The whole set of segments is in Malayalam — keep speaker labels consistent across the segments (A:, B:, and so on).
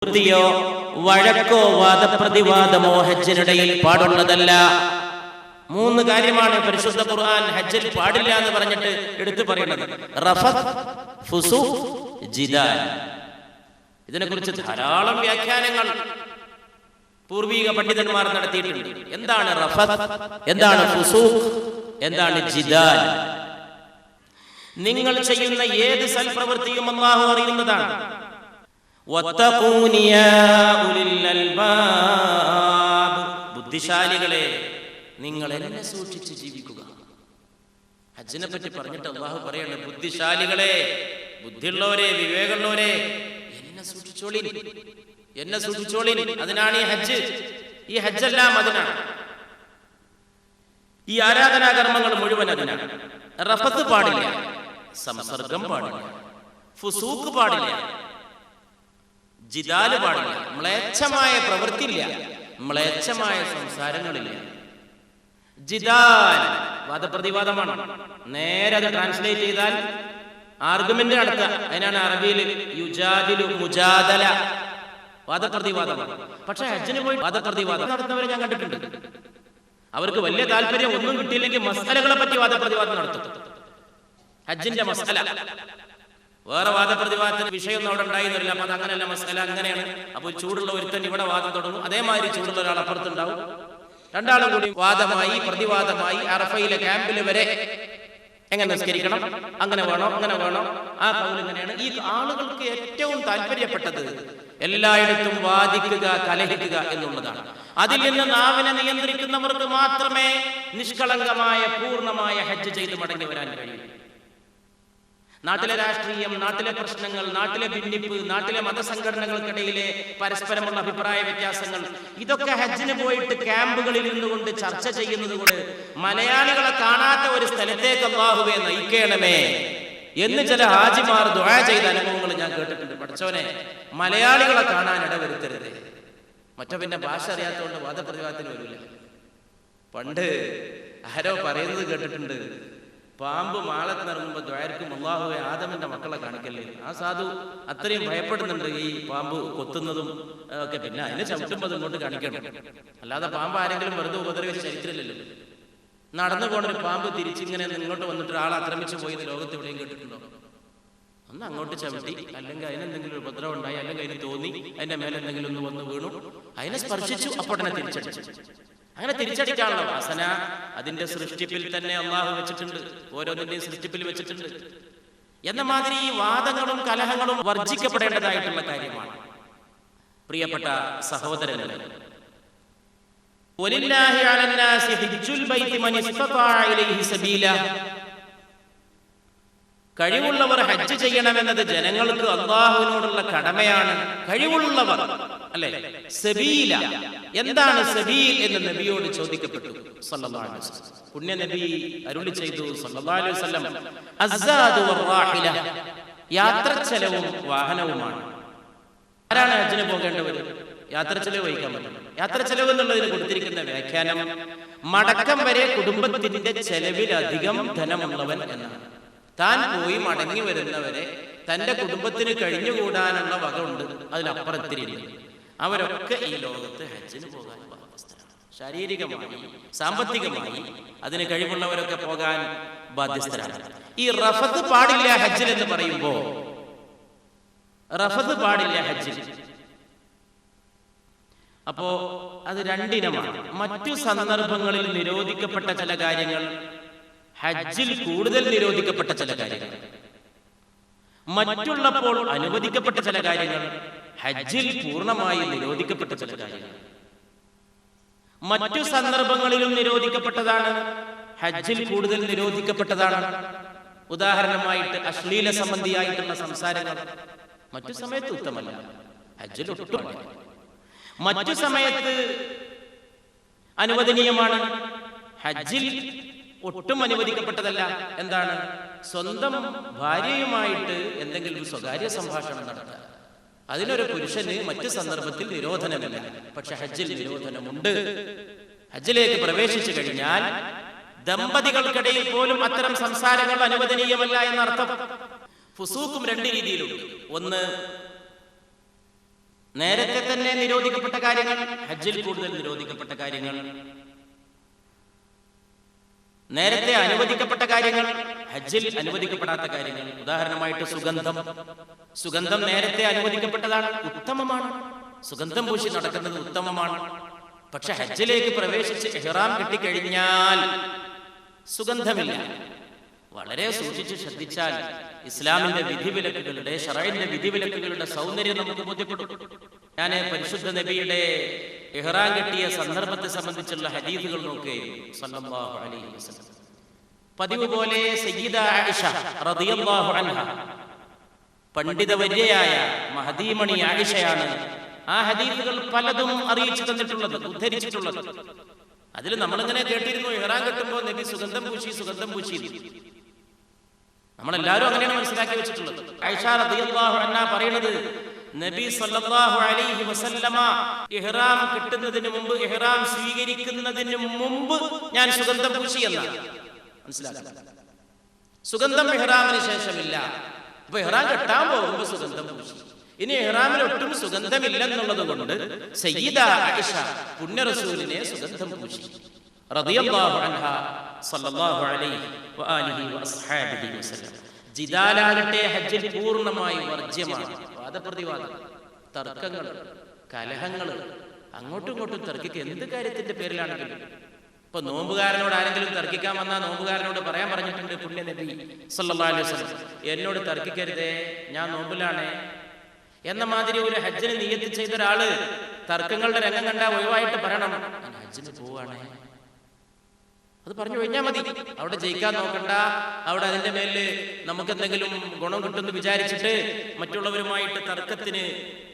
A: യോ വഴക്കോ വാദപ്രതിവാദമോ ഹജ്ജിനിടയിൽ പാടുള്ളതല്ല. 3 കാര്യമാണ് പരിശുദ്ധ ഖുർആൻ ഹജ്ജിൽ പാടില്ല എന്ന് പറഞ്ഞിട്ട് എടുത്തു പറയുന്നത്. റഫത്ത്, ഫുസൂഖ്, ജിദാൽ. ഇതിനെക്കുറിച്ച് ധാരാളം വ്യാഖ്യാനങ്ങൾ പൂർവിക പണ്ഡിതന്മാർ നടത്തിയിട്ടുണ്ട്. എന്താണ് റഫത്ത്, എന്താണ് ഫുസൂഖ്, എന്താണ് ജിദാൽ? നിങ്ങൾ ചെയ്യുന്ന ഏത് സൽപ്രവൃത്തിയും അല്ലാഹു അറിയുന്നതാണ്. ബുദ്ധിശാലികളെ, നിങ്ങൾ എന്നെ സൂക്ഷിച്ച് ജീവിക്കുക. ഹജ്ജിനെ പറ്റി പറഞ്ഞിട്ട് അല്ലാഹു പറയാണ്, ബുദ്ധിശാലികളെ, ബുദ്ധിയുള്ളവരെ, വിവേകമുള്ളവരെ, എന്നെ സൂക്ഷിച്ചോളി, എന്നെ സൂക്ഷിച്ചോളി. അതിനാണ് ഈ ഹജ്ജ്. ഈ ഹജ്ജെല്ലാം അതിനാണ്. ഈ ആരാധനാകർമ്മങ്ങൾ മുഴുവൻ അതിനാണ്. റഫത്ത് പാടില്ല, സംസർഗം പാടില്ല, ഫുസൂഖ് പാടില്ല, ജിദാല് പാടില്ല, മ്ലേച്ഛമായ പ്രവൃത്തിയില്ല, മ്ലേച്ഛമായ സംസാരങ്ങളില്ല. ജിദാൽ വാദപ്രതിവാദമാണ്. നേരെ അത് ട്രാൻസ്ലേറ്റ് ചെയ്താൽ ആർഗ്യുമെന്റ് നടത്തുക. അതിനാണ് അറബിയിൽ യുജാദിലു, മുജാദല, വാദപ്രതിവാദമാണ്. പക്ഷെ ഹജ്ജിന് പോയി വാദപ്രതിവാദം നടത്തുന്നവരെ ഞാൻ കണ്ടിട്ടുണ്ട്. അവർക്ക് വലിയ താല്പര്യം, ഒന്നും കിട്ടിയില്ലെങ്കിൽ മസലകളെ പറ്റി വാദപ്രതിവാദം നടത്തും. ഹജ്ജിന്റെ മസല, വേറെ വാദപ്രതിവാദത്തിന് വിഷയമൊന്നും അവിടെ ഉണ്ടായിരുന്നില്ല. അപ്പൊ അത് അങ്ങനെയല്ല, മസല അങ്ങനെയാണ്. അപ്പോൾ ചൂടുള്ള ഒരുത്തൻ ഇവിടെ വാദം തുടങ്ങും, അതേമാതിരി ചൂടുള്ള ഒരാൾ അപ്പുറത്തുണ്ടാവും. രണ്ടാളും കൂടി വാദമായി പ്രതിവാദമായി അറഫയിലെ ക്യാമ്പിൽ വരെ എങ്ങനെ നിസ്കരിക്കണം, അങ്ങനെ വേണോ, അങ്ങനെ വേണോ, ആ കൗൽ ഇങ്ങനെയാണ്. ഈ ആളുകൾക്ക് ഏറ്റവും താല്പര്യപ്പെട്ടത് എല്ലായിടത്തും വാദിക്കുക, കലഹിക്കുക എന്നുള്ളതാണ്. അതിൽ നിന്ന് നാവിനെ നിയന്ത്രിക്കുന്നവർക്ക് മാത്രമേ നിഷ്കളങ്കമായ പൂർണ്ണമായ ഹജ്ജ് ചെയ്ത് മടങ്ങി വരാൻ കഴിയൂ. നാട്ടിലെ രാഷ്ട്രീയം, നാട്ടിലെ പ്രശ്നങ്ങൾ, നാട്ടിലെ ഭിന്നിപ്പ്, നാട്ടിലെ മതസംഘടനകൾക്കിടയിലെ പരസ്പരമുള്ള അഭിപ്രായ വ്യത്യാസങ്ങൾ, ഇതൊക്കെ ഹജ്ജിന് പോയിട്ട് ക്യാമ്പുകളിൽ ഇരുന്നുകൊണ്ട് ചർച്ച ചെയ്യുന്നത് കൊണ്ട് മലയാളികളെ കാണാത്ത ഒരു സ്ഥലത്തേക്ക് അല്ലാഹുവേ നയിക്കണമേ എന്ന് ചില ഹാജിമാർ ദുആ ചെയ്ത അനുഭവങ്ങൾ ഞാൻ കേട്ടിട്ടുണ്ട്. പഠിച്ചവനെ, മലയാളികളെ കാണാൻ ഇടവരുത്തരുത്. മറ്റോ പിന്നെ ഭാഷ അറിയാത്തതുകൊണ്ട് വാദപ്രതിവാദത്തിന് വരില്ല. പണ്ട് ആരോ പറയുന്നത് കേട്ടിട്ടുണ്ട്, പാമ്പ് മാളത്തിനിറങ്ങുമ്പോൾ ദ്വാരക്കും അല്ലാഹുവേ ആദമിന്റെ മക്കളെ കാണിക്കല്ലേ. ആ സാധു അത്രയും ഭയപ്പെടുന്നുണ്ട് ഈ പാമ്പ് കൊത്തുന്നതും ഒക്കെ. പിന്നെ അതിനെ ചവിട്ടുമ്പോൾ ഇങ്ങോട്ട് കാണിക്കണം. അല്ലാതെ പാമ്പ് ആരെങ്കിലും വെറുതെ ഉപദ്രവിച്ച ചരിത്രമില്ലല്ലോ. നടന്നു പോണൊരു പാമ്പ് തിരിച്ചിങ്ങനെ ഇങ്ങോട്ട് വന്നിട്ട് ആളെ ആക്രമിച്ചു പോയത് ലോകത്ത് എവിടെയും കേട്ടിട്ടുണ്ടോ? ഒന്ന് അങ്ങോട്ട് ചവിട്ടി, അല്ലെങ്കിൽ അതിനെന്തെങ്കിലും ഒരു ഉപദ്രവം ഉണ്ടായി, അല്ലെങ്കിൽ അതിന് തോന്നി, അതിന്റെ മേലെ എന്തെങ്കിലും ഒന്ന് വന്ന് വീണു, അതിനെ സ്പർശിച്ചു, അപ്പോൾ തന്നെ തിരിച്ചടിച്ചു. അങ്ങനെ തിരിച്ചടിക്കാനുള്ള വാസന അതിന്റെ സൃഷ്ടിപ്പിൽ തന്നെ അല്ലാഹു വെച്ചിട്ടുണ്ട്. ഓരോന്നിന്റെയും സൃഷ്ടിപ്പിൽ വെച്ചിട്ടുണ്ട്. എന്ന മാതിരി ഈ വാദങ്ങളും കലഹങ്ങളും വർജിക്കപ്പെടേണ്ടതായിട്ടുള്ള കാര്യമാണ്. പ്രിയപ്പെട്ട സഹോദരങ്ങളെ, വലില്ലാഹി അലന്നാസി ഹജ്ജുൽ ബൈത്തി മൻ ഇസ്തതാഅ ഇലൈഹി സബീല. കഴിവുള്ളവർ ഹജ്ജ് ചെയ്യണമെന്നത് ജനങ്ങൾക്ക് അല്ലാഹുവിനോടുള്ള കടമയാണ്. കഴിവുള്ളവർ, അല്ലെ? സബീല, എന്താണ് സബീൽ എന്ന് നബിയോട് ചോദിക്കപ്പെട്ടു സല്ലല്ലാഹു അലൈഹി വസല്ലം. പുണ്യ നബി അരുളി ചെയ്തു സല്ലല്ലാഹു അലൈഹി വസല്ലം, അസ്സാദു വറാഹില, യാത്രച്ചെലവും വാഹനവുമാണ്. ആരാണ് ഹജ്ജിന് പോകേണ്ടവർ? യാത്രച്ചെലവ് വഹിക്കാൻ പറ്റും. യാത്രച്ചെലവ് എന്നുള്ളതിന് കൊടുത്തിരിക്കുന്ന വ്യാഖ്യാനം മടക്കം വരെ കുടുംബത്തിന്റെ ചെലവിലധികം ധനമുള്ളവൻ എന്നാണ്. താൻ പോയി മടങ്ങി വരുന്നവരെ തന്റെ കുടുംബത്തിന് കഴിഞ്ഞുകൂടാനുള്ള വക ഉണ്ട്, അതിലപ്പുറത്തിരില്ല. അവരൊക്കെ ഈ ലോകത്ത് ഹജ്ജിന് പോകാൻ ബാധ്യസ്ഥരാണ്. ശാരീരികമായി, സാമ്പത്തികമായി അതിന് കഴിവുള്ളവരൊക്കെ പോകാൻ ബാധ്യസ്ഥരാണ്. ഈ റഫത്ത് പാടില്ല ഹജ്ജിൽ എന്ന് പറയുമ്പോ, റഫത്ത് പാടില്ല ഹജ്ജിൽ, അപ്പോ അത് രണ്ടിനമാണ്. മറ്റു സന്ദർഭങ്ങളിൽ നിരോധിക്കപ്പെട്ട ചില കാര്യങ്ങൾ, ഹജ്ജിൽ കൂടുതൽ നിരോധിക്കപ്പെട്ട ചില കാര്യങ്ങൾ, മറ്റുള്ളപ്പോൾ അനുവദിക്കപ്പെട്ട ചില കാര്യങ്ങൾ, ഹജ്ജിൽ പൂർണ്ണമായി നിരോധിക്കപ്പെട്ട ചില കാര്യങ്ങൾ. മറ്റു സന്ദർഭങ്ങളിലും നിരോധിക്കപ്പെട്ടതാണ്, ഹജ്ജിൽ കൂടുതൽ നിരോധിക്കപ്പെട്ടതാണ്. ഉദാഹരണമായിട്ട് അശ്ലീല സംബന്ധിയായിട്ടുള്ള സംസാരങ്ങൾ മറ്റു സമയത്ത് ഉത്തമല്ല, ഹജ്ജിൽ ഒട്ടും. മറ്റു സമയത്ത് അനുവദനീയമാണ്, ഹജ്ജിൽ ഒട്ടും അനുവദിക്കപ്പെട്ടതല്ല. എന്താണ്? സ്വന്തം ഭാര്യയുമായിട്ട് എന്തെങ്കിലും സ്വകാര്യ സംഭാഷണം നടത്തുക, അതിനൊരു പുരുഷന് മറ്റു സന്ദർഭത്തിൽ നിരോധനമില്ല. പക്ഷെ ഹജ്ജിൽ നിരോധനമുണ്ട്. ഹജ്ജിലേക്ക് പ്രവേശിച്ചു കഴിഞ്ഞാൽ ദമ്പതികൾക്കിടയിൽ പോലും അത്തരം സംസാരങ്ങൾ അനുവദനീയമല്ല എന്നർത്ഥം. ഫുസൂഖും രണ്ട് രീതിയിലുണ്ട്. ഒന്ന്, നേരത്തെ തന്നെ നിരോധിക്കപ്പെട്ട കാര്യങ്ങൾ, ഹജ്ജിൽ കൂടുതൽ നിരോധിക്കപ്പെട്ട കാര്യങ്ങൾ, നേരത്തെ അനുവദിക്കപ്പെട്ട കാര്യങ്ങൾ, ഹജ്ജിൽ അനുവദിക്കപ്പെടാത്ത കാര്യങ്ങൾ. ഉദാഹരണമായിട്ട് സുഗന്ധം നേരത്തെ അനുവദിക്കപ്പെട്ടതാണ്, ഉത്തമമാണ്. സുഗന്ധം പൂശി നടക്കുന്നത് ഉത്തമമാണ്. പക്ഷെ ഹജ്ജിലേക്ക് പ്രവേശിച്ച് ഇഹ്റാം കിട്ടിക്കഴിഞ്ഞാൽ സുഗന്ധമില്ല. വളരെ സൂക്ഷിച്ച് ശ്രദ്ധിച്ചാൽ ഇസ്ലാമിന്റെ വിധിവിലക്കുകളുടെ, ശറഈന്റെ വിധിവിലക്കുകളുടെ സൗന്ദര്യം നമുക്ക് ബോധ്യപ്പെടും. ഞാൻ പരിശുദ്ധ നബിയുടെ ഇഹ്റാം കെട്ടിയ സന്ദർഭത്തെ സംബന്ധിച്ചുള്ള ഹദീസുകൾ നോക്കുകയായിരുന്നു. സല്ലല്ലാഹു അലൈഹി വസല്ലം പതിവ് പോലെ സയ്യിദ ആയിഷ റളിയല്ലാഹു അൻഹ, പണ്ഡിതവര്യയായ മഹദീമണി ആയിഷയാണ് ആ ഹദീസുകൾ പലതും അറിയിച്ചു തന്നിട്ടുള്ളത്, ഉദ്ധരിച്ചിട്ടുള്ളത്. അതിൽ നമ്മളിങ്ങനെ കേട്ടിരുന്നു, ഇഹ്റാം കെട്ടുമ്പോൾ നബി സുഗന്ധം പൂശി. നമ്മളെല്ലാവരും അങ്ങനെയാണ് മനസ്സിലാക്കി വെച്ചിട്ടുള്ളത്. ആയിഷ റളിയല്ലാഹു അൻഹ പറയുന്നത്, നബി സല്ലല്ലാഹു അലൈഹി വസല്ലമ ഇഹ്റാം കിട്ടുന്നതിന് മുമ്പ്, ഇഹ്റാം സ്വീകരിക്കുന്നതിന് മുമ്പ് ഞാൻ സുഗന്ധം പൂശി എന്നാണ്. മനസ്സിലാക്കുക, സുഗന്ധം ഇഹ്റാമിന് ശേഷമില്ല. അപ്പൊ ഇഹ്റാം കെട്ടാൻ പോകുമ്പോൾ സുഗന്ധം പൂശി. ഇനി ഇഹ്റാമിൽ ഒട്ടും സുഗന്ധമില്ലെന്നുള്ളത് കൊണ്ട് സയ്യിദ ആയിഷ പുണ്യ റസൂലിനെ സുഗന്ധം പൂശി റളിയല്ലാഹു അൻഹ സല്ലല്ലാഹു അലൈഹി വആലിഹി വഅസ്ഹാബിഹി വസല്ലം. ജിദാലാകട്ടെ ഹജ്ജിൽ പൂർണ്ണമായി വർജ്യമാണ്. വാദപ്രതിവാദം, തർക്കങ്ങൾ, കലഹങ്ങൾ, അങ്ങോട്ടും ഇങ്ങോട്ടും തർക്കിക്കുക എന്ത് കാര്യത്തിന്റെ പേരിലാണെങ്കിലും. ഇപ്പൊ നോമ്പുകാരനോട് ആരെങ്കിലും തർക്കിക്കാൻ വന്നാൽ നോമ്പുകാരനോട് പറയാൻ പറഞ്ഞിട്ടുണ്ട് പുണ്യ നബി സല്ലല്ലാഹു അലൈഹി വസല്ലം, എന്നോട് തർക്കിക്കരുതേ, ഞാൻ നോമ്പിലാണ് എന്ന മാതിരി. ഒരു ഹജ്ജിന് നിയ്യത്ത് ചെയ്ത ഒരാള് തർക്കങ്ങളുടെ രംഗം കണ്ടാ ഒഴിവായിട്ട് പറയണം, ഞാൻ ഹജ്ജിന് പോവാണേ. അത് പറഞ്ഞു കഴിഞ്ഞാൽ മതി. അവിടെ ജയിക്കാൻ നോക്കണ്ട. അവിടെ അതിന്റെ മേലില് നമുക്ക് എന്തെങ്കിലും ഗുണം കിട്ടുമെന്ന് വിചാരിച്ചിട്ട് മറ്റുള്ളവരുമായിട്ട് തർക്കത്തിന്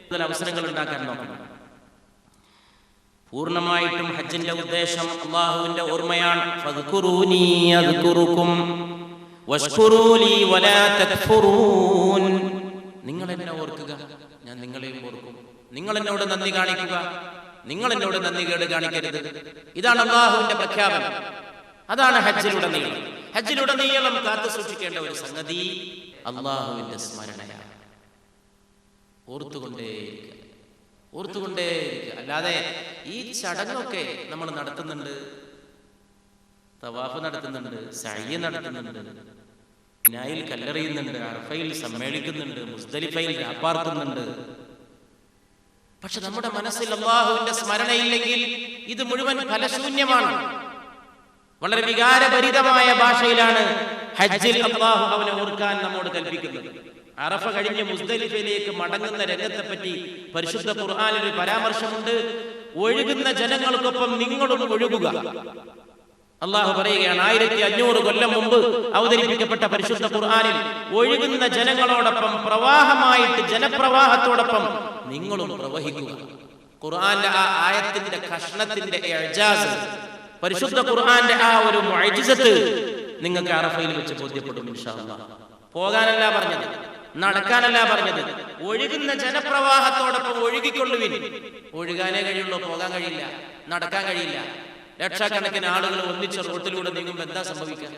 A: കൂടുതൽ അവസരങ്ങൾ ഉണ്ടാക്കാൻ നോക്കണം. പൂർണ്ണമായിട്ടും ഹജ്ജിന്റെ ഉദ്ദേശം അല്ലാഹുവിന്റെ ഓർമ്മയാണ്. ഫദ്കുറൂനി അദ്കുറുകും വഷ്കുറൂ ലീ വലാ തക്ഫുറൂൻ. നിങ്ങൾ എന്നെ ഓർക്കുക, ഞാൻ നിങ്ങളെയും ഓർക്കും. നിങ്ങൾ എന്നോട് നന്ദി കാണിക്കുക, നിങ്ങൾ എന്നോട് നന്ദി കേട് കാണിക്കരുത്. ഇതാണ് അല്ലാഹുവിന്റെ പ്രഖ്യാപനം. അതാണ് ഹജ്ജിലുടനീളം കാത്തു സൂക്ഷിക്കേണ്ട ഒരു സംഗതി അല്ലാഹുവിന്റെ സ്മരണയാണ്. ഓർത്തുകൊണ്ടേയിരിക്കുക. അല്ലാതെ ഈ ചടങ്ങൊക്കെ നമ്മൾ നടത്തുന്നുണ്ട്, തവാഫ് നടത്തുന്നുണ്ട്, സഅയ് നടത്തുന്നുണ്ട്, മിനായിൽ കല്ലെറിയുന്നുണ്ട്, അറഫയിൽ സമ്മേളിക്കുന്നുണ്ട്, മുസ്ദലിഫയിൽ രാപ്പാർക്കുന്നുണ്ട്. പക്ഷെ നമ്മുടെ മനസ്സിൽ അല്ലാഹുവിന്റെ സ്മരണയില്ലെങ്കിൽ ഇത് മുഴുവൻ ഫലശൂന്യമാണ്. വളരെ വികാരഭരിതമായ ഭാഷയിലാണ് ഹജ്ജിൽ അല്ലാഹു അവനെ ഓർക്കാൻ നമ്മോട് കൽപ്പിക്കുന്നത്. അറഫ കഴിഞ്ഞ് മുസ്ദലിഫയിലേക്ക് മടങ്ങുന്ന രംഗത്തെപ്പറ്റി പരിശുദ്ധ ഖുർആനിൽ ഒരു പരാമർശമുണ്ട്. ഒഴുകുന്ന ജനങ്ങൾക്കൊപ്പം നിങ്ങളും ഒഴുകുക. അല്ലാഹു പറയുകയാണ്, 1500 കൊല്ലം മുമ്പ് അവതരിപ്പിക്കപ്പെട്ട പരിശുദ്ധ ഖുർആനിൽ ഒഴുകുന്ന ജനങ്ങളോടൊപ്പം, പ്രവാഹമായിട്ട് ജനപ്രവാഹത്തോടൊപ്പം നിങ്ങളും പ്രവഹിക്കുക. ഖുർആന്റെ ആ ആയത്തിന്റെ കഷ്ണത്തിന്റെ ഇഅ്ജാസ്, പരിശുദ്ധ ഖുർആന്റെ ആ ഒരു മുഅ്ജിസത്ത് നിങ്ങൾക്ക് അറഫയിൽ വെച്ച് ബോധ്യപ്പെടും ഇൻഷാ അല്ലാഹ്. പോകാനല്ല പറഞ്ഞത്, നടക്കാനല്ല പറഞ്ഞത്, ഒഴുകുന്ന ജനപ്രവാഹത്തോടൊപ്പം ഒഴുകിക്കൊള്ളുവിൻ. ഒഴുകാനേ കഴിയുള്ളൂ, പോകാൻ കഴിയില്ല, നടക്കാൻ കഴിയില്ല. ലക്ഷക്കണക്കിന് ആളുകൾ ഒന്നിച്ച് റോട്ടിലൂടെ നീങ്ങുമ്പോൾ എന്താ സംഭവിക്കുക?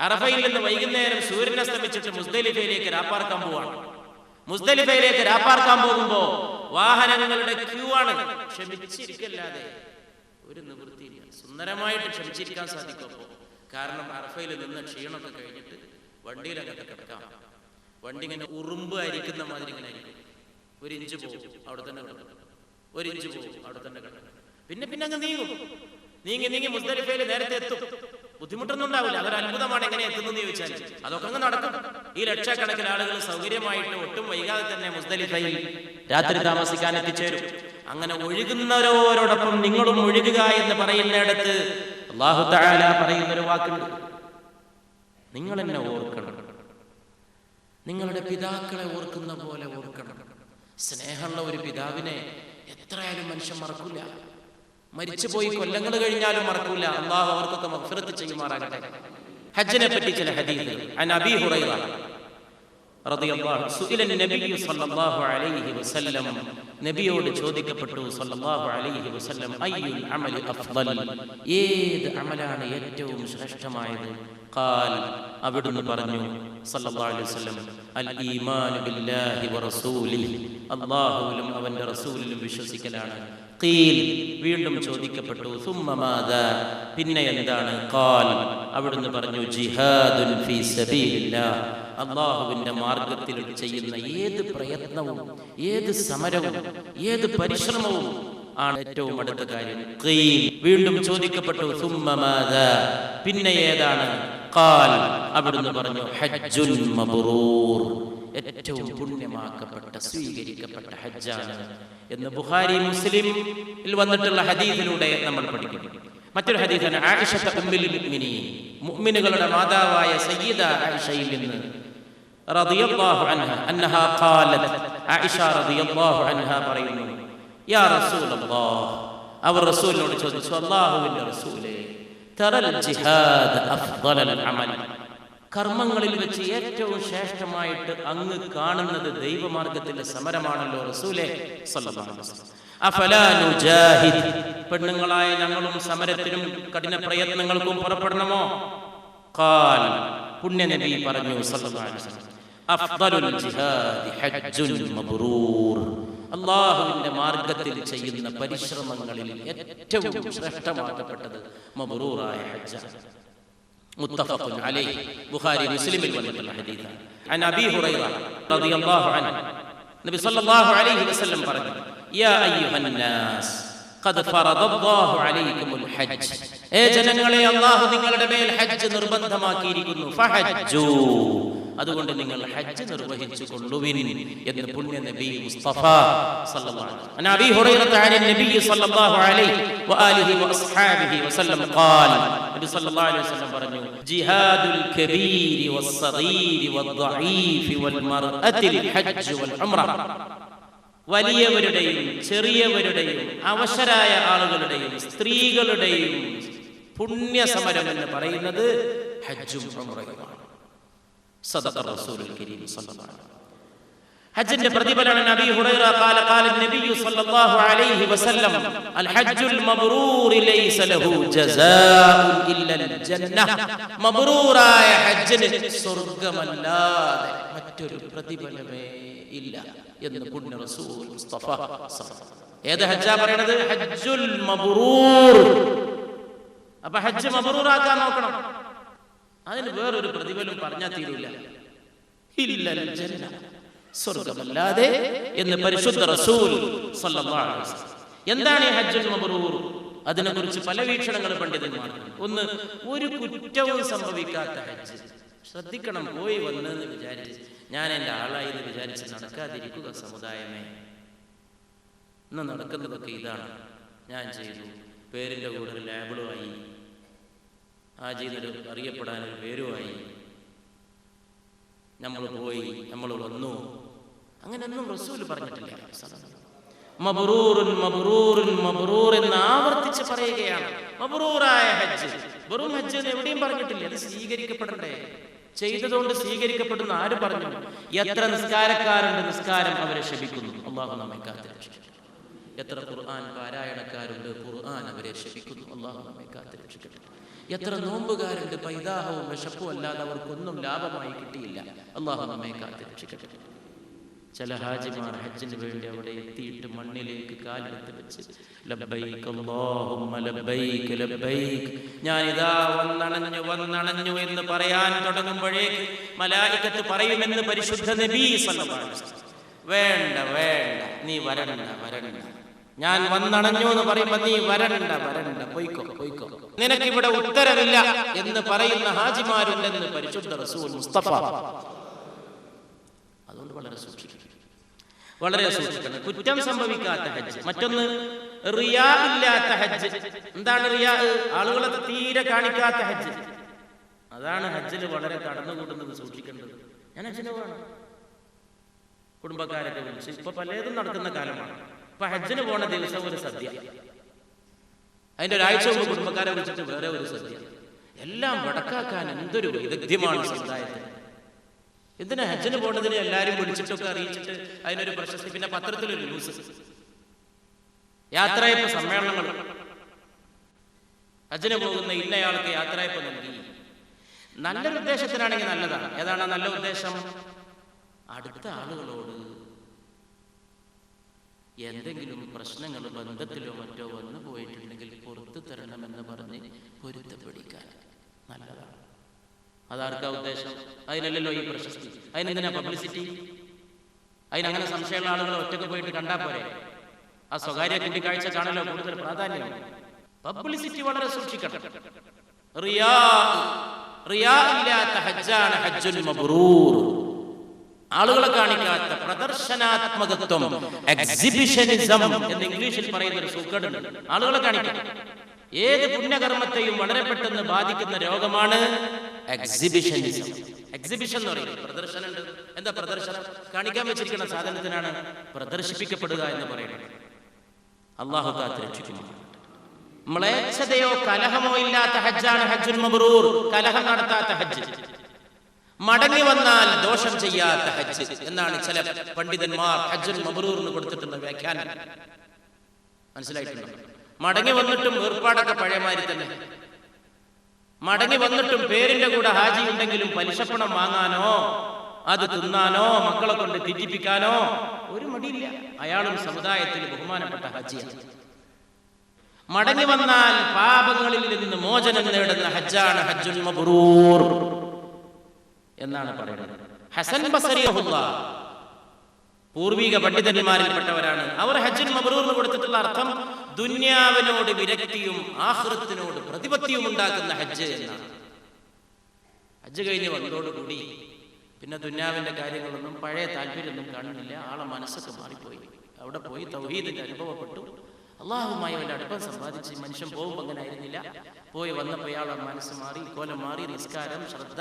A: അറഫയിൽ നിന്ന് വൈകുന്നേരം സൂര്യൻ അസ്തമിച്ചിട്ട് മുസ്ദലിഫയിലേക്ക് രാപ്പാർക്കാൻ പോവാണ്. മുസ്ദലിഫയിലേക്ക് രാപ്പാർക്കാൻ പോകുമ്പോ വാഹനങ്ങളുടെ ക്യൂ ആണ്. ക്ഷമിച്ചിരിക്കല്ലാതെ ഒരു നിവൃത്തിയില്ല. സുന്ദരമായിട്ട് ക്ഷമിച്ചിരിക്കാൻ സാധിക്കും. അപ്പോ കാരണം അറഫയിൽ നിന്ന് ക്ഷീണമൊക്കെ കഴിഞ്ഞിട്ട് വണ്ടിയിലങ്ങോട്ട് കിടക്കാം. വണ്ടി ഇങ്ങനെ ഉറുമ്പ് അരിക്കുന്ന മാതിരി ഇങ്ങനെ ആയിരിക്കും. 1 ഇഞ്ച് പോകും, അവിടെ തന്നെ കിടക്കും. 1 ഇഞ്ച് പോകും, അവിടെ തന്നെ കിടക്കും. പിന്നെ അങ്ങ് നീങ്ങി മുസ്ദലിഫയിൽ നേരത്തെ എത്തും. ബുദ്ധിമുട്ടൊന്നും ഉണ്ടാവില്ല. അതൊരു അത്ഭുതമാണ്. എങ്ങനെ എത്തുന്നെന്ന് ചോദിച്ചാൽ അതൊക്കെ അങ്ങ് നടക്കും. ഈ ലക്ഷക്കണക്കിന് ആളുകൾ സൗകര്യമായിട്ട് ഒട്ടും വൈകാതെ തന്നെ മുസ്ദലിഫയിൽ രാത്രി താമസിക്കാൻ എത്തിച്ചേരും. അങ്ങനെ ഒഴുകുന്നവരോടൊപ്പം നിങ്ങളും ഒഴുകുക എന്ന് പറയുന്നിടത്ത് അല്ലാഹു തആല പറയുന്നൊരു വാക്കുണ്ട്, നിങ്ങൾ എന്നെ ഓർക്കണം, നിങ്ങളുടെ പിതാക്കളെ ഓർക്കുന്ന പോലെ ഓർക്കണം. സ്നേഹമുള്ള ഒരു പിതാവിനെ എത്രയായാലും മനുഷ്യൻ മറക്കൂല. മരിച്ചുപോയി കൊല്ലങ്ങൾ കഴിഞ്ഞാലും മറക്കൂല. അല്ലാഹു അവർക്കൊക്കെ മഗ്ഫിറത്ത് ചെയ്യുമാറാകട്ടെ. ഹജ്ജിനെ പറ്റി ചില ഹദീസുകൾ. അൻ അബീ ഹുറൈറ റളിയല്ലാഹു സുഇല നബി സല്ലല്ലാഹു അലൈഹി വസല്ലം, നബിയോട് ചോദിക്കപ്പെട്ടു സല്ലല്ലാഹു അലൈഹി വസല്ലം, അയ്യുൽ അമലി അഫ്ദൽ, ഏത് അമലാണ് ഏറ്റവും ശ്രേഷ്ഠമായത്? ഖാൽ, അവിടുന്ന് പറഞ്ഞു സല്ലല്ലാഹു അലൈഹി വസല്ലം, അൽ ഈമാനു ബില്ലാഹി വറസൂലിഹി, അല്ലാഹുവിലും അവന്റെ റസൂലിലും വിശ്വസിക്കലാണ്. ഖീൽ, വീണ്ടും ചോദിക്കപ്പെട്ടു, സുമ്മ മാദാ, പിന്നെ എന്താണ്? ഖാൽ, അവിടുന്ന് പറഞ്ഞു, ജിഹാദുൻ ഫീ സബീലില്ലാഹ്, അല്ലാഹുവിന്റെ മാർഗത്തിൽ ചെയ്യുന്ന ഏത് പ്രയത്നവും ഏത് സമരവും ഏത് പരിശ്രമവും ആണ് ഏറ്റവും അടുത്ത കാര്യം. ഖീൽ, വീണ്ടും ചോദിക്കപ്പെട്ടു, സുമ്മ മാദാ, പിന്നെ ഏതാണ്? ഖാൽ, അവിടുന്ന് പറഞ്ഞു, ഹജ്ജുൻ മബ്റൂർ, ഏറ്റവും പുണ്യമാക്കപ്പെട്ട സ്വീകരിക്കപ്പെട്ട ഹജ്ജാണ് എന്ന് ബുഖാരി മുസ്ലിമിൽ വന്നിട്ടുള്ള ഹദീസിലൂടെ നമ്മൾ പഠിക്കുന്നു. മറ്റൊരു ഹദീസാണ് ആയിഷ ഉമ്മുൽ മുഅ്മിനീൻ, മുഅ്മിനുകളുടെ മാതാവായ സയ്യിദ ആയിഷയിൽ നിന്ന് റളിയല്ലാഹു അൻഹ അന്നഹാ ഖാലത്, ആയിഷ റളിയല്ലാഹു അൻഹ പറയുന്നു, യാ റസൂലല്ലാഹ്, അവർ റസൂലിനോട് ചോദിച്ചു, അല്ലാഹുവിന്റെ റസൂലേ, തറൽ ജിഹാദ് അഫ്ദലൽ അമൽ, കർമ്മങ്ങളിൽ വെച്ച് ഏറ്റവും ശ്രേഷ്ഠമായിട്ട് അങ്ങ് കാണുന്നത് ദൈവമാർഗത്തിലെ സമരമാണല്ലോ റസൂലേ സല്ലല്ലാഹു അലൈഹി വസല്ലം. അഫലാ നുജാഹിദ്, പെണ്ണുങ്ങളായ ഞങ്ങളും സമരത്തിനും കഠിന പ്രയത്നങ്ങൾക്കും പുറപ്പെടണമോ? ഖാൽ, പുണ്യ നബി പറഞ്ഞു സല്ലല്ലാഹു അലൈഹി വസല്ലം, അഫ്ദലുൽ ജിഹാദി ഹജ്ജുൻ മബ്റൂർ, അല്ലാഹുവിന്റെ മാർഗത്തിൽ ചെയ്യുന്ന പരിശ്രമങ്ങളിൽ ഏറ്റവും ശ്രേഷ്ഠമാക്കപ്പെട്ടത് മബ്റൂറായ ഹജ്ജാണ്. മുത്തഫഖുൻ അലൈഹി, ബുഖാരി മുസ്ലിമിൽ വന്നിട്ടുള്ള ഹദീസാണ്. അൻ അബീ ഹുറൈറ റളിയല്ലാഹു അൻഹു, നബി സല്ലല്ലാഹു അലൈഹി വസല്ലം പറഞ്ഞു, യാ അയ്യുഹൻ നാസ് ഖദ് ഫറദല്ലാഹു അലൈക്കുമുൽ ഹജ്ജ്, ഏ ജനങ്ങളെ, അല്ലാഹു നിങ്ങളുടെ മേൽ ഹജ്ജ് നിർബന്ധമാക്കിയിരിക്കുന്നു. ഫഹജ്ജൂ, അതുകൊണ്ട് നിങ്ങൾ ഹജ്ജ് നിർവഹിച്ചു കൊള്ളുവിൻ എന്ന് പുണ്യ നബി മുസ്തഫ സല്ലല്ലാഹു അലൈഹി വസല്ലം. അബീ ഹുറൈറത അൻ നബി സല്ലല്ലാഹു അലൈഹി വആലിഹി വഅസ്ഹാബിഹി വസല്ലം ഖാൽ, നബി സല്ലല്ലാഹു അലൈഹി വസല്ലം പറഞ്ഞു, ജിഹാദുൽ കബീരി വസ്സഗീരി വദ്ദഈഫി വൽമർഅത്തിൽ ഹജ്ജ് വൽ ഉംറ, വലിയവരുടെയും ചെറിയവരുടെയും അവശരായ ആളുകളുടെയും സ്ത്രീകളുടെയും പുണ്യസമരം എന്ന് പറയുന്നത് ഹജ്ജും ഉംറയുമാണ്. സദഖ റസൂലുൽ കരീം സല്ലല്ലാഹു അലൈഹി വസല്ലം. ഹജ്ജിന്റെ പ്രതിഫലമാണ് നബി ഹുറൈറ ഖാല ഖാല നബി സല്ലല്ലാഹു അലൈഹി വസല്ലം, അൽ ഹജ്ജുൽ മബ്റൂർ ലൈസ ലഹു ജസാഉൻ ഇല്ലൽ ജന്നah, മബ്റൂറായ ഹജ്ജിന് സ്വർഗ്ഗമല്ലാതെ മറ്റൊരു പ്രതിഫലമേ ഇല്ല എന്ന് പുണ്യ റസൂൽ മുസ്തഫ സല്ലല്ലാഹു. ഏത് ഹജ്ജാ പറയണത്? ഹജ്ജുൽ മബ്റൂർ. അപ്പൊ ഹജ്ജ് മബ്റൂറാക്കാൻ നോക്കണം. അതിന് വേറൊരു പ്രതിഫലം പറഞ്ഞാൽ തീരില്ല. ഇല്ലൽ ജന്ന, സ്വർഗ്ഗമല്ലാതെ എന്ന് പരിശുദ്ധ റസൂൽ സല്ലല്ലാഹു അലൈഹി വസല്ലം. എന്താണ് ഈ ഹജ്ജുൽ മബ്റൂർ? അതിനെക്കുറിച്ച് പല വീക്ഷണങ്ങൾ പണ്ഡിതന്മാർക്ക്. ഒന്ന്, ഒരു കുറ്റവും സംഭവിക്കാത്ത ഹജ്ജ്. ശ്രദ്ധിക്കണം, പോയി വന്നെന്ന് വിചാരിച്ച് ഞാൻ എൻ്റെ ആളായി എന്ന് വിചാരിച്ച് നടക്കാതിരിക്കുക സമുദായമേ. ഇന്ന് നടക്കുന്നതൊക്കെ ഇതാണ്. ഞാൻ ചെയ്തു, പേരിൻ്റെ കൂടെ ഒരു ലേബിളുമായി, ആജീനൊരു അറിയപ്പെടാനൊരു പേരുമായി, നമ്മൾ പോയി, നമ്മൾ വന്നു, അങ്ങനെയൊന്നും റസൂൽ പറഞ്ഞിട്ടില്ല. മബ്റൂറുൻ മബ്റൂറുൻ മബ്റൂർ എന്ന് ആവർത്തിച്ച് പറയുകയാണ്. മബ്റൂറായ ഹജ്ജ്, വെറും ഹജ്ജ് എന്ന് എവിടെയും പറഞ്ഞിട്ടില്ല. അത് സ്വീകരിക്കപ്പെടണ്ടേ? ചെയ്തതുകൊണ്ട് സ്വീകരിക്കപ്പെടുന്ന ആര് പറഞ്ഞു? എത്ര നിസ്കാരക്കാരുണ്ട്, നിസ്കാരം അവരെ ശപിക്കുന്നു, അല്ലാഹു നമ്മെ കാത്തുരക്ഷിക്കട്ടെ. എത്ര ഖുർആൻ പാരായണക്കാരുണ്ട്, ഖുർആൻ അവരെ ശപിക്കുന്നു, അല്ലാഹു നമ്മെ കാത്തുരക്ഷിക്കട്ടെ. എത്ര നോമ്പുകാരുണ്ട്, പൈതാഹവും വിശപ്പും അല്ലാതെ അവർക്കൊന്നും ലാഭമായി കിട്ടിയില്ല, അല്ലാഹു നമ്മെ കാത്തുരക്ഷിക്കട്ടെ. ചില ഹാജിമാർ ഹജ്ജിന് വേണ്ടി അവിടെ എത്തിയിട്ട് മണ്ണിലേക്ക് കാലെടുത്ത് വെച്ച് ലബ്ബൈക് അല്ലാഹുമ്മ ലബ്ബൈക് ലബ്ബൈക്, ഞാനിതാ വന്നണഞ്ഞു എന്ന് പറയാൻ തുടങ്ങുമ്പോഴേക്ക് മലായികത്ത് പറയുമെന്ന് പരിശുദ്ധ നബി സല്ലല്ലാഹു അലൈഹി വസല്ലം. വേണ്ട വേണ്ട, നീ വരണ്ട, ഞാൻ വന്നണഞ്ഞു എന്ന് പറയുമ്പോ നീ വരണ്ട, പോയിക്കോ, നിനക്കിവിടെ ഉത്തരവില്ല എന്ന് പറയുന്ന ഹാജിമാരുണ്ടെന്ന് പരിശുദ്ധ റസൂൽ മുസ്തഫ. അതുകൊണ്ട് വളരെ സൂക്ഷിക്കണം. കുറ്റം സംഭവിക്കാത്ത ഹജ്ജ്. മറ്റൊന്ന്, റിയാ ഇല്ലാത്ത ഹജ്ജ്. എന്താണ് റിയാ? ആളുകളെ തീരെ കാണിക്കാത്ത ഹജ്ജ്. അതാണ് ഹജ്ജിൽ വളരെ കടന്നുകൂടുന്നത്, സൂക്ഷിക്കേണ്ടത്. ഞാൻ ഹജ്ജിന് പോവാണ്, കുടുംബക്കാരൊക്കെ വിളിച്ച്, ഇപ്പൊ പലതും നടക്കുന്ന കാലമാണ്. ഇപ്പൊ ഹജ്ജിന് പോണ ദിവസം ഒരു സദ്യ, അതിന്റെ ഒരാഴ്ച മുമ്പ് കുടുംബക്കാരെ വിളിച്ചിട്ട് വേറെ ഒരു സദ്യ. എല്ലാം വടക്കാക്കാൻ എന്തൊരു വൈദഗ്ധ്യമാണ് സമുദായത്തിന്. എന്തിനാ ഹജ്ജിന് പോകുന്നതിന് എല്ലാവരും വിളിച്ചിട്ടൊക്കെ അറിയിച്ചിട്ട് അതിനൊരു പ്രശസ്തി, പിന്നെ പത്രത്തിലൊരു ന്യൂസ്, യാത്രയപ്പ് സമ്മേളനങ്ങൾ, ഹജ്ജിന് പോകുന്ന ഇന്നയാൾക്ക് യാത്രയപ്പ് നൽകി. നല്ലൊരു ഉദ്ദേശത്തിനാണെങ്കിൽ നല്ലതാണ്. ഏതാണ് നല്ല ഉദ്ദേശം? അടുത്ത ആളുകളോട് എന്തെങ്കിലും പ്രശ്നങ്ങൾ ബന്ധത്തിലോ മറ്റോ വന്നു പോയിട്ടുണ്ടെങ്കിൽ പുറത്തു തരണമെന്ന് പറഞ്ഞ് പൊരുത്തപ്പെടിക്കാൻ നല്ലതാണ്. അതാർക്കാ ഉദ്ദേശം? അതിനല്ലല്ലോ ഈ പ്രശസ്തി. അതിനെന്തിനാ പബ്ലിസിറ്റി? അതിനങ്ങനെ സംശയമുള്ള ആളുകൾ ഒറ്റക്ക് പോയിട്ട് കണ്ടാൽ പോരെ? ആ സ്വകാര്യ കൂടിക്കാഴ്ച കാണല്ലോ കൂടുതൽ പ്രാധാന്യം. പബ്ലിസിറ്റി വളരെ സൂക്ഷിക്കണം. റിയാ ഇല്ലാത്ത ഹജ്ജാണ് ഹജ്ജുൽ മബ്റൂർ. ആളുകളെ കാണിക്കാത്ത പ്രദർശനാത്മകത്വം, എക്സിബിഷനിസം എന്ന് ഇംഗ്ലീഷിൽ പറയുന്ന ഒരു സൂക്കേടുണ്ട്. ആളുകളെ കാണിക്കാം. ഏത് പുണ്യകർമ്മത്തെയും വളരെ പെട്ടെന്ന് ബാധിക്കുന്ന രോഗമാണ് എക്സിബിഷനിസം. എക്സിബിഷൻ എന്ന് പറയുന്നത് പ്രദർശനം ഉണ്ട്. എന്താ പ്രദർശനം? കാണിക്കാൻ വെച്ചിരിക്കുന്ന സാധനത്തിനാണ് പ്രദർശിപ്പിക്കപ്പെടുക എന്ന് പറയുന്നത്. അല്ലാഹു കാത്ത് രക്ഷിക്കുന്നു. മ്ലേച്ഛതയോ കലഹമോ ഇല്ലാത്ത ഹജ്ജാണ് ഹജ്ജുൽ മബ്റൂർ. കലഹം നടത്താത്ത ഹജ്ജ്, മടങ്ങി വന്നാൽ ദോഷം ചെയ്യാത്ത ഹജ്ജ് എന്നാണ് ചില പണ്ഡിതന്മാർ ഹജ്ജുൽ മബ്റൂറിന് കൊടുത്തിട്ടുള്ള വ്യാഖ്യാനം. മനസ്സിലായിട്ടുണ്ടോ? മടങ്ങി വന്നിട്ടും ഏർപ്പാടൊക്കെ പഴയമാതിരി തന്നെ. മടങ്ങി വന്നിട്ടും പേരിന്റെ കൂടെ ഹാജി ഉണ്ടെങ്കിലും പലിശപ്പണം വാങ്ങാനോ അത് തിന്നാനോ മക്കളെ കൊണ്ട് തിരിപ്പിക്കാനോ ഒരു മടിയില്ല. അയാളും സമുദായത്തിൽ ബഹുമാനപ്പെട്ട ഹാജിയാണ്. മടങ്ങി വന്നാൽ പാപങ്ങളിൽ നിന്ന് മോചനം നേടുന്ന ഹജ്ജാണ് ഹജ്ജുൽ മബ്റൂർ എന്നാണ് പറയുന്നത്. ഹസൻ ബസരി റഹ്മത്തുള്ളാഹി പൂർവിക പണ്ഡിതന്മാരിൽപ്പെട്ടവരാണ്. അവർ ഹജ്ജുൽ മബ്റൂറിന് കൊടുത്തിട്ടുള്ള അർത്ഥം ദുന്യാവിനോട് വിരക്തിയും ആഖിറത്തിനോട് പ്രതിപത്തിയും ഉണ്ടാക്കുന്ന ഹജ്ജ് എന്നാണ്. ഹജ്ജ് കഴിഞ്ഞ് വന്നതോടുകൂടി പിന്നെ ദുന്യാവിന്റെ കാര്യങ്ങളൊന്നും പഴയ താല്പര്യമൊന്നും കാണുന്നില്ല. ആളെ മനസ്സൊക്കെ മാറിപ്പോയി. അവിടെ പോയി തൗഹീദിന്റെ അനുഭവപ്പെട്ടു. അള്ളാഹുമായി വല്ല അടുപ്പം സമ്പാദിച്ച് മനുഷ്യൻ പോകുമ്പോൾ അങ്ങനെ ആയിരുന്നില്ല. പോയി വന്നപ്പോൾ ഇയാളെ മനസ്സ് മാറി, കോലം മാറി, നിസ്കാരം, ശ്രദ്ധ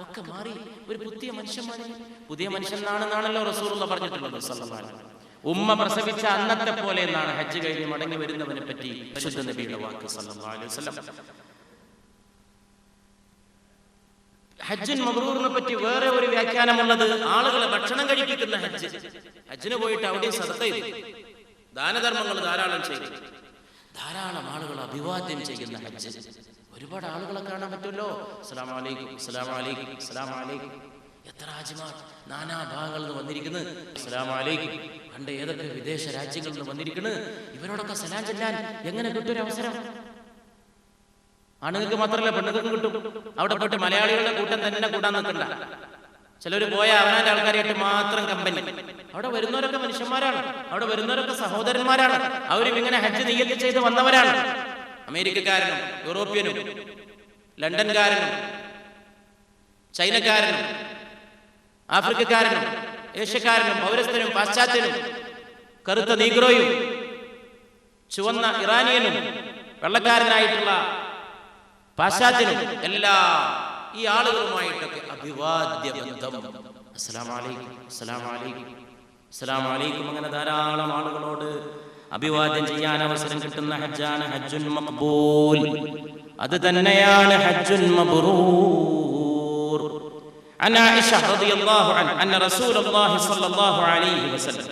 A: ഒക്കെ മാറി. ഒരു പുതിയ മനുഷ്യനാണെന്നാണല്ലോ റസൂലുള്ളാഹി പറഞ്ഞിട്ടുള്ളത് സല്ലല്ലാഹു അലൈഹി വസല്ലം. ഉമ്മ പ്രസവിച്ച അന്നത്തെ പോലെ എന്നാണ് ഹജ്ജ് കഴിഞ്ഞ് മടങ്ങി വരുന്നവനെ പറ്റി പരിശുദ്ധ നബിയുടെ വാക്ക് സല്ലല്ലാഹു അലൈഹി വസല്ലം. ഹജ്ജുൽ മബ്റൂറിനെ പറ്റി വേറെ ഒരു വ്യാഖ്യാനമുള്ളത് ആളുകളെ ഭക്ഷണം കഴിപ്പിക്കുന്ന ഹജ്ജ്. ഹജ്ജിന് പോയിട്ട് അവിടെയും സദഖ ചെയ്തു, ദാനധർമ്മങ്ങൾ ധാരാളം ചെയ്തു, ധാരാളം ആളുകൾ അഭിവാദ്യം ചെയ്യുന്ന ഹജ്ജ്. ഒരുപാട് ആളുകളെ കാണാൻ പറ്റുമല്ലോ. അസ്സലാമു അലൈക്കും, അസ്സലാമു അലൈക്കും, അസ്സലാമു അലൈക്കും. എത്ര ഹാജിമാർ നാനാ ഭാഗങ്ങളിൽ നിന്ന് വന്നിരിക്കുന്നു. അസ്സലാമു അലൈക്കും. കണ്ട് ഏതൊക്കെ വിദേശ രാജ്യങ്ങളിൽ നിന്ന് വന്നിരിക്കുന്നു. ഇവരോടൊക്കെ സലാം ചെല്ലാൻ എങ്ങനെ കിട്ടൊരവസരം? ആണുങ്ങൾക്ക് മാത്രമല്ല പെണ്ണുങ്ങൾക്ക് കിട്ടും. അവിടെ പോയിട്ട് മലയാളികളുടെ കൂട്ടം തന്നെ കൂടാൻ നിൽക്കണ്ട. ചിലർ പോയ അവനാന്റെ ആൾക്കാരായിട്ട് മാത്രം കമ്പനി. അവിടെ വരുന്നവരൊക്കെ മനുഷ്യന്മാരാണ്. അവിടെ വരുന്നവരൊക്കെ സഹോദരന്മാരാണ്. അവരും ഇങ്ങനെ ഹജ്ജ് നിയ്യത്ത് ചെയ്ത് വന്നവരാണ്. അമേരിക്കക്കാരനും യൂറോപ്യനും ലണ്ടൻകാരനും ചൈനക്കാരനും ആഫ്രിക്കക്കാരനും ഏഷ്യക്കാരനും പൗരസ്ത്യനും പാശ്ചാത്യനും കറുത്ത നീഗ്രോയും ചുവന്ന ഇറാനിയനും വെള്ളക്കാരനായിട്ടുള്ള പാശ്ചാത്യനും എല്ലാം ഈ ആളുകളുമായിട്ടൊക്കെ അഭിവാദ്യ ബന്ധം. അസ്സലാമു അലൈക്കും, അസ്സലാമു അലൈക്കും, അസ്സലാമു അലൈക്കും. അങ്ങനെ ധാരാളം ആളുകളോട് അഭിവാദ്യം ചെയ്യാൻ അവസരം കിട്ടുന്ന ഹജ്ജാണ് ഹജ്ജുൽ മഖ്ബൂൽ. അത് തന്നെയാണ് ഹജ്ജുൽ മബ്റൂർ. അൻ ആയിഷ റളിയല്ലാഹു അൻഹ അന്ന റസൂലുള്ളാഹി സ്വല്ലല്ലാഹു അലൈഹി വസല്ലം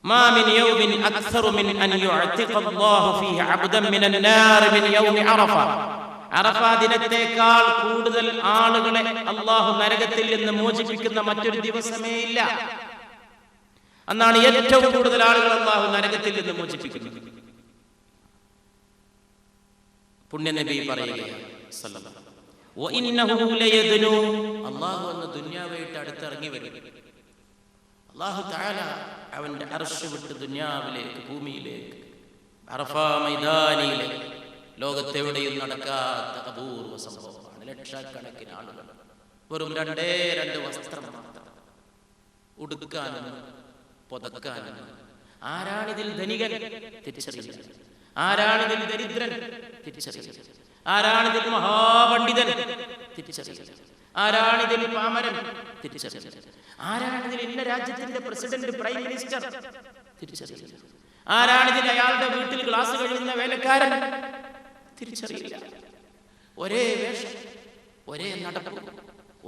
A: മാ മിൻ യൗമിൻ അക്സറു മിൻ അൻ യുഅതിഖ അല്ലാഹു ഫീഹി അബ്ദൻ മിനൻ നാർ മിൻ യൗമി അറഫ. അറഫ ദിനത്തേക്കാൾ കൂടുതൽ ആളുകളെ അല്ലാഹു നരകത്തിൽ നിന്ന് മോചിപ്പിക്കുന്ന മറ്റൊരു ദിവസമേ ഇല്ല. അന്നാണ് ഏറ്റവും കൂടുതൽ ആളുകൾ അല്ലാഹു നരകത്തിൽ നിന്ന് മോചിപ്പിക്കുന്നത്. പുണ്യനബി പറയുകയാണ് സല്ലല്ലാഹു അലൈഹി വസല്ലം, വഇന്നഹു ലയദ്നു. അല്ലാഹു അന്ന് ദുനിയാവായിട്ട് അടുത്തിറങ്ങി വരും. അല്ലാഹു തആല അവന്റെ അർശ് വിട്ട് ദുനിയാവിലേക്ക്, ഭൂമിയിലേക്ക്, അറഫ മൈതാനിയിലേക്ക്, ലോകത്തെവിടെയും നടക്കാത്ത അപൂർവ സംഭവമാണ്. ലക്ഷക്കണക്കിന് ആളുകൾ വെറും രണ്ട് വസ്ത്രം മാത്രം ഉടുക്കാനും പൊതക്കാനും. ആരാണിതിൽ ധനികൻ? തിരിച്ചറിയില്ല. ആരാണിതിൽ ദരിദ്രൻ? തിരിച്ചറിയില്ല. ആരാണിതിൽ മഹാപണ്ഡിതൻ? തിരിച്ചറിയില്ല. ആരാണിതിൽ പാമരൻ? തിരിച്ചറിയില്ല. ആരാണിതിൽ ഇന്ന രാജ്യത്തിന്റെ പ്രസിഡന്റ്, പ്രൈം മിനിസ്റ്റർ? തിരിച്ചറിയില്ല. ആരാണിതിൽ അയാളുടെ വീട്ടിൽ ക്ലാസ് കഴിയുന്ന വേലക്കാരൻ? തിരിച്ചറിയില്ല. ഒരേ വേഷം, ഒരേ നടപ്പ്,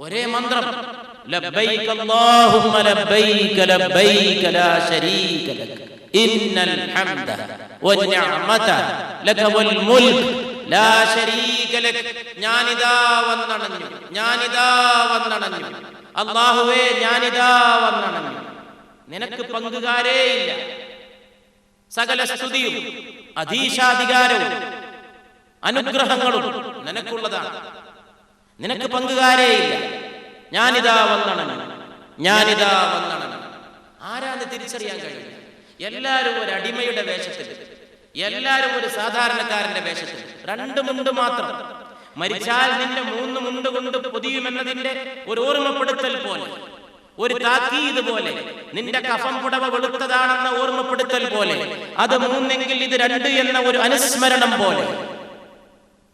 A: ഒരേ മന്ത്രം, ലബ്ബൈക അല്ലാഹുമ്മ ലബ്ബൈക ലബ്ബൈക ലാ ശരീക ലക ഇന്നൽ ഹംദ വന്നിഅമത ലക വൽ മുൽക് ലാ ശരീക ലക. ഞാനിതാ വന്നണഞ്ഞു അല്ലാഹുവേ, ഞാനിതാ വന്നണഞ്ഞു. നിനക്ക് പങ്കുകാരേയില്ല. സകല സ്തുതിയും അധീശാധികാരവും അനുഗ്രഹങ്ങളും നിനക്കുള്ളതാണ്. നിനക്ക് പങ്കുകാരേയില്ല. ഞാനിതാ വന്നണഞ്ഞു. ആരാന്ന് തിരിച്ചറിയാൻ കഴിയില്ല. എല്ലാവരും ഒരു അടിമയുടെ വേഷത്തിൽ, എല്ലാവരും ഒരു സാധാരണക്കാരന്റെ വേഷത്തിൽ. 2 മുണ്ട് മാത്രം. മരിച്ചാൽ നിന്നെ 3 മുണ്ട് കൊണ്ട് പൊതിയുമെന്നതിന്റെ ഒരു ഓർമ്മപ്പെടുത്തൽ പോലെ, ഒരു താക്കീത് പോലെ, നിന്റെ കഫം പുടവ വെളുത്തതാണെന്ന ഓർമ്മപ്പെടുത്തൽ പോലെ, അത് 3 എങ്കിൽ ഇത് 2 എന്ന ഒരു അനുസ്മരണം പോലെ.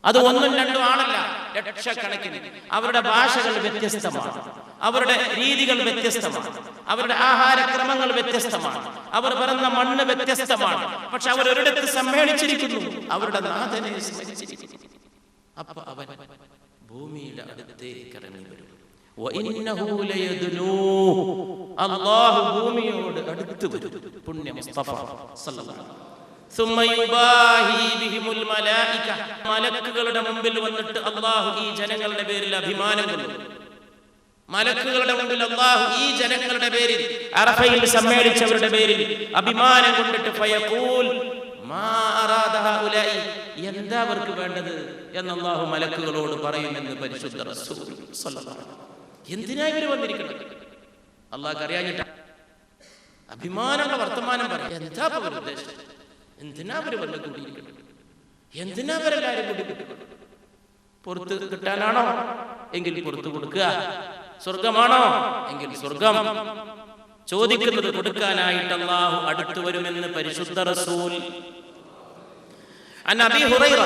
A: അത് 1ഉം 2ഉം ആണല്ല, ലക്ഷക്കണക്കിന്. അവരുടെ ഭാഷകൾ വ്യത്യസ്തമാണ്, അവരുടെ രീതികൾ വ്യത്യസ്തമാണ്, അവരുടെ ആഹാരക്രമങ്ങൾ വ്യത്യസ്തമാണ്, അവർ പിറന്ന മണ്ണ് വ്യത്യസ്തമാണ്. പക്ഷെ അവർ ഒരിടത്ത് സമ്മേളിച്ചിരിക്കുന്നു, അവരുടെ നാഥനെ സ്മരിച്ചിരിക്കുന്നു. അപ്പൊ അവൻ ഭൂമിയുടെ അടുത്തേക്ക് ഇറങ്ങി വരും. അല്ലാഹു ഭൂമിയോട് അടുത്ത് വരും. പുണ്യ മുസ്തഫ സല്ലല്ലാഹു മലക്കുകളുടെ മുമ്പിൽ വന്നിട്ട് അല്ലാഹു ഈ ജനങ്ങളുടെ പേരിൽ അഭിമാനം കൊള്ളും. മലക്കുകളുടെ മുമ്പിൽ അല്ലാഹു ഈ ജനങ്ങളുടെ പേരിൽ, അറഫയിൽ സമ്മേളിച്ചവരുടെ പേരിൽ അഭിമാനം കൊണ്ടിട്ട് ഫയഖൂൽ മാ അറാദ ഹഉലായി, എന്താ അവർക്ക് വേണ്ടത് എന്ന് അല്ലാഹു മലക്കുകളോട് പറയുമെന്ന് പരിശുദ്ധ റസൂൽ സല്ലല്ലാഹു അലൈഹി വസല്ലം. എന്തിനാ ഇവർ വന്നിരിക്കുന്നത്? അല്ലാഹുക്ക് അറിയാഞ്ഞിട്ടാ. അഭിമാനമുള്ള വർത്തമാനം പറയാം. എന്താ അവർ ഉദ്ദേശം? എന്തിനാ അവര് വന്ന് കൂടിയിരിക്കുന്നത്? എന്തിനാ അവരെല്ലാരും കൂടി കിട്ടുന്നത്? പുറത്ത് കിട്ടാനാണോ? എങ്കിൽ പുറത്തു കൊടുക്കുക. സ്വർഗമാണോ? എങ്കിൽ സ്വർഗം. ചോദിക്കുന്നത് കൊടുക്കാനായിട്ട് അല്ലാഹു അടുത്തു വരുമെന്ന് പരിശുദ്ധ റസൂൽ. അൻ അബീ ഹുറൈറ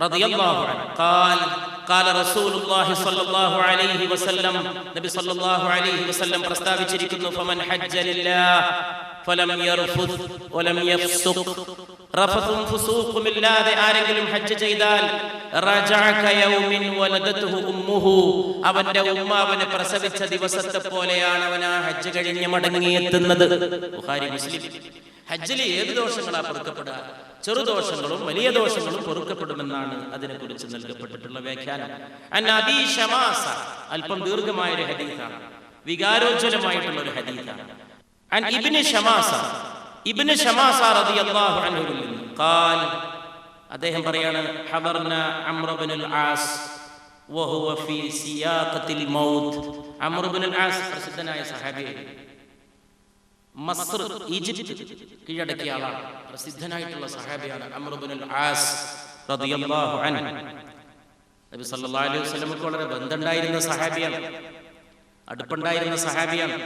A: റളിയല്ലാഹു അൻഹു ഖാൽ ഖാല റസൂലുള്ളാഹി സ്വല്ലല്ലാഹു അലൈഹി വസല്ലം, നബി സ്വല്ലല്ലാഹു അലൈഹി വസല്ലം പ്രസ്താവിച്ചിരിക്കുന്നു, ഫമൻ ഹജ്ജ ലില്ലാഹ് ഫലം യർഫുദ് വലം യഫ്സുഖ്, റഫസും ഫുസൂഖും ഇല്ലാതെ ആരെങ്കിലും ഹജ്ജ് ചെയ്താൽ റജഅ കയൗമിൻ വലദതുഹു ഉമ്മുഹു, അവന്റെ ഉമ്മ അവനെ പ്രസവിച്ച ദിവസത്തെ പോലെയാണ് അവൻ ആ ഹജ്ജ് കഴിഞ്ഞ് മടങ്ങിയെത്തുന്നത്. ബുഖാരി മുസ്ലിം. ഹജ്ജിൽ ഏത് ദോഷങ്ങളാ പൊറുക്കപ്പെടുക? ചെറുദോഷങ്ങളും വലിയ ദോഷങ്ങളും പൊറുക്കപ്പെടുമെന്നാണ് അതിനെക്കുറിച്ച് നൽകപ്പെട്ടിട്ടുള്ള വ്യാഖ്യാനം. അൻ അബീ ശമാസ, അല്പം ദീർഘമായ ഒരു ഹദീസാണ്, വികാരോജ്വലമായിട്ടുള്ള ഒരു ഹദീസാണ്. അൻ ഇബ്നു ശമാസ റളിയല്ലാഹു അൻഹു ഖാൽ, അദ്ദേഹം പറയാണ്, ഹദർന അംർ ഇബ്നുൽ ആസ് വഹുവ ഫീ സിയാഖത്തിൽ മൗത്ത്. അംർ ഇബ്നുൽ ആസ് പ്രസിദ്ധനായ സഹാബിയാണ്. മസ്ർ, ഈജിപ്ത് കീഴടക്കിയ ആളാണ്. പ്രസിദ്ധനായിട്ടുള്ള സഹാബിയാണ് അംർ ഇബ്നുൽ ആസ് റളിയല്ലാഹു അൻഹു. നബി സല്ലല്ലാഹു അലൈഹി വസല്ലമക്ക് വളരെ ബന്ധമുണ്ടായിരുന്ന സഹാബിയാണ്, അടുപ്പുണ്ടായിരുന്ന സഹാബിയാണ്.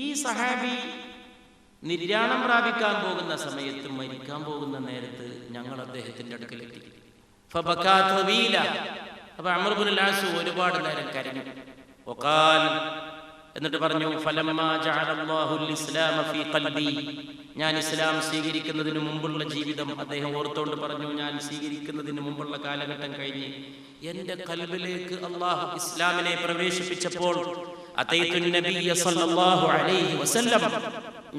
A: ഈ സഹാബി നിര്യാണം പ്രാപിക്കാൻ പോകുന്ന സമയത്ത്, മരിക്കാൻ പോകുന്ന നേരത്ത് ഞങ്ങൾ അദ്ദേഹത്തിന്റെ അടുക്കലെത്തി. ഫബകാ തവീല, അപ്പോൾ അംർ ഇബ്നുൽ ആസ് ഒരുപാട് നേരം കരഞ്ഞു. വഖാൽ, എന്നിട്ട് പറഞ്ഞു, ഫലമ്മാ ജഅലല്ലാഹുൽ ഇസ്ലാമ ഫീ ഖൽബി, ഞാൻ ഇസ്ലാം സ്വീകരിക്കുന്നതിന് മുമ്പുള്ള ജീവിതം അദ്ദേഹം ഓർത്തുകൊണ്ട് പറഞ്ഞു, ഞാൻ സ്വീകരിക്കുന്നതിന് മുമ്പുള്ള കാലഘട്ടം കഴിഞ്ഞ് എൻ്റെ ഖൽബിലേക്ക് അല്ലാഹു ഇസ്ലാമിനെ പ്രവേശിപ്പിച്ചപ്പോൾ അതൈതു നബിയ സല്ലല്ലാഹു അലൈഹി വസല്ലം,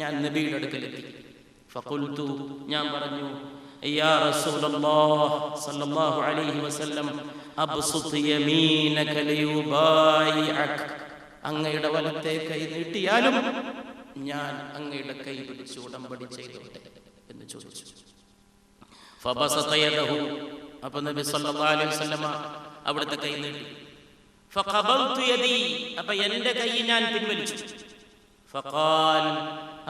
A: ഞാൻ നബിയുടെ അടുക്കലെത്തി. ഫഖുൽതു, ഞാൻ പറഞ്ഞു, യാ റസൂലല്ലാഹ് സല്ലല്ലാഹു അലൈഹി വസല്ലം, അബ്സുത് യമീനക ലിയുബായിഅക, അങ്ങയുടെ വലത്തെ കൈ നീട്ടിയാലും ഞാൻ അങ്ങയുടെ കൈ പിടിച്ച് ഉടമ്പടി ചെയ്തോട്ടെ എന്ന് ചോദിച്ചു. ഫബസത യദഹു, അപ്പോൾ നബി സല്ലല്ലാഹു അലൈഹി വസല്ലം അവിടുത്തെ കൈ നീട്ടി. ഫഖബൽതു യദി, അപ്പോൾ എൻ്റെ കൈ ഞാൻ പിൻവലിച്ചു. ഫഖാൽ,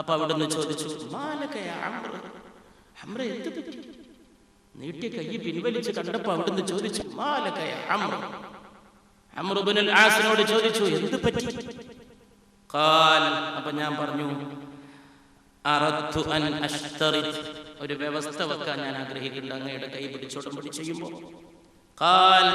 A: അപ്പോൾ അവിടുന്ന് ചോദിച്ചു, മാലക യാ അംർ, അംർ എന്ത് പറ്റി? നീട്ടിയ കൈ പിൻവലിച്ച് കണ്ടപ്പോൾ അവിടുന്ന് ചോദിച്ചു, മാലക യാ അംർ. അംർ ഇബ്നുൽ ആസിനോട് ചോദിച്ചു, എന്ത് പറ്റി? ഖാൽ, അപ്പോൾ ഞാൻ പറഞ്ഞു, അറദ്തു അൻ അഷ്തറിത്, ഒരു വ്യവസ്ഥ വെക്കാൻ ഞാൻ ആഗ്രഹിക്കുന്നുണ്ട് അങ്ങയുടെ കൈ പിടിച്ചോടമ്പടി ചെയ്യുമ്പോൾ. ഖാൽ